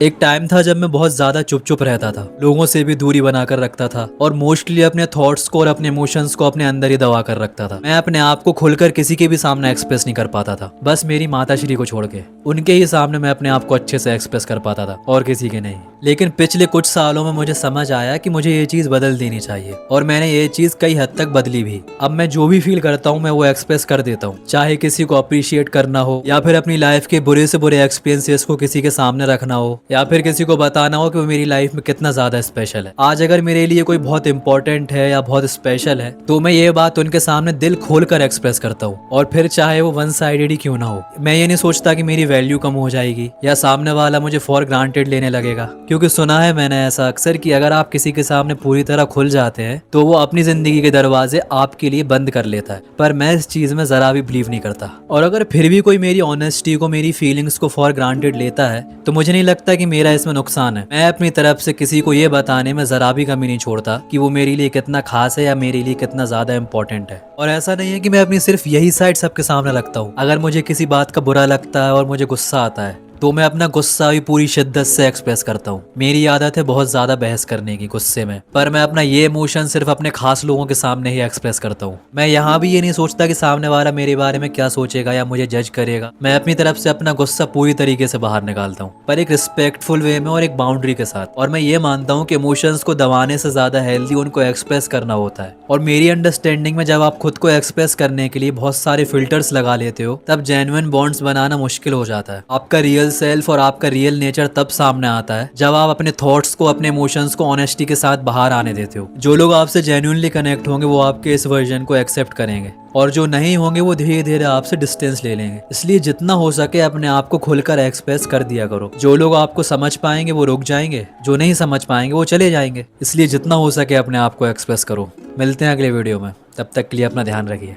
एक टाइम था जब मैं बहुत ज्यादा चुप चुप रहता था, लोगों से भी दूरी बनाकर रखता था और मोस्टली अपने थॉट्स को और अपने इमोशंस को अपने अंदर ही दबा कर रखता था। मैं अपने आप को खुलकर किसी के भी सामने एक्सप्रेस नहीं कर पाता था, बस मेरी माता श्री को छोड़ के। उनके ही सामने मैं अपने आप को अच्छे से एक्सप्रेस कर पाता था और किसी के नहीं। लेकिन पिछले कुछ सालों में मुझे समझ आया कि मुझे ये चीज बदल देनी चाहिए और मैंने ये चीज कई हद तक बदली भी। अब मैं जो भी फील करता हूँ मैं वो एक्सप्रेस कर देता हूँ, चाहे किसी को अप्रिशिएट करना हो या फिर अपनी लाइफ के बुरे से बुरे एक्सपीरियंसेस को किसी के सामने रखना हो या फिर किसी को बताना हो कि वो मेरी लाइफ में कितना ज्यादा स्पेशल है। आज अगर मेरे लिए कोई बहुत इंपॉर्टेंट है या बहुत स्पेशल है तो मैं ये बात उनके सामने दिल खोल कर एक्सप्रेस करता हूँ, और फिर चाहे वो वन साइडेड ही क्यों ना हो। मैं ये नहीं सोचता कि मेरी वैल्यू कम हो जाएगी या सामने वाला मुझे फॉर ग्रांटेड लेने लगेगा, क्योंकि सुना है मैंने ऐसा अक्सर कि अगर आप किसी के सामने पूरी तरह खुल जाते हैं तो वो अपनी जिंदगी के दरवाजे आपके लिए बंद कर लेता है। पर मैं इस चीज में जरा भी बिलीव नहीं करता, और अगर फिर भी कोई मेरी ऑनेस्टी को, मेरी फीलिंग्स को फॉर ग्रांटेड लेता है तो मुझे नहीं लगता कि मेरा इसमें नुकसान है। मैं अपनी तरफ से किसी को ये बताने में जरा भी कमी नहीं छोड़ता कि वो मेरे लिए कितना खास है या मेरे लिए कितना ज्यादा इंपॉर्टेंट है। और ऐसा नहीं है कि मैं अपनी सिर्फ यही साइड सबके सामने रखता हूँ। अगर मुझे किसी बात का बुरा लगता है और मुझे गुस्सा आता है तो मैं अपना गुस्सा भी पूरी शिद्दत से एक्सप्रेस करता हूँ। मेरी आदत है बहुत ज्यादा बहस करने की गुस्से में, पर मैं अपना ये इमोशन सिर्फ अपने खास लोगों के सामने ही एक्सप्रेस करता हूँ। मैं यहाँ भी ये नहीं सोचता कि सामने वाला मेरे बारे में क्या सोचेगा या मुझे जज करेगा। मैं अपनी तरफ से अपना गुस्सा पूरी तरीके से बाहर निकालता हूँ, पर एक रिस्पेक्टफुल वे में और एक बाउंड्री के साथ। और मैं ये मानता हूँ कि इमोशंस को दबाने से ज्यादा हेल्दी उनको एक्सप्रेस करना होता है। और मेरी अंडरस्टैंडिंग में जब आप खुद को एक्सप्रेस करने के लिए बहुत सारे फिल्टर्स लगा लेते हो तब जेन्युइन बॉन्ड्स बनाना मुश्किल हो जाता है। आपका रियल सेल्फ और आपका रियल नेचर तब सामने आता है जब आप अपने थॉट्स को, अपने इमोशंस को ऑनेस्टी के साथ बाहर आने देते हो। जो लोग आपसे जेन्युइनली कनेक्ट होंगे वो आपके इस वर्जन को एक्सेप्ट करेंगे, और जो नहीं होंगे वो धीरे धीरे आपसे डिस्टेंस ले लेंगे। इसलिए जितना हो सके अपने आप को खुलकर एक्सप्रेस कर दिया करो। जो लोग आपको समझ पाएंगे वो रुक जाएंगे, जो नहीं समझ पाएंगे वो चले जाएंगे। इसलिए जितना हो सके अपने आप को एक्सप्रेस करो। मिलते हैं अगले वीडियो में, तब तक के लिए अपना ध्यान रखिए।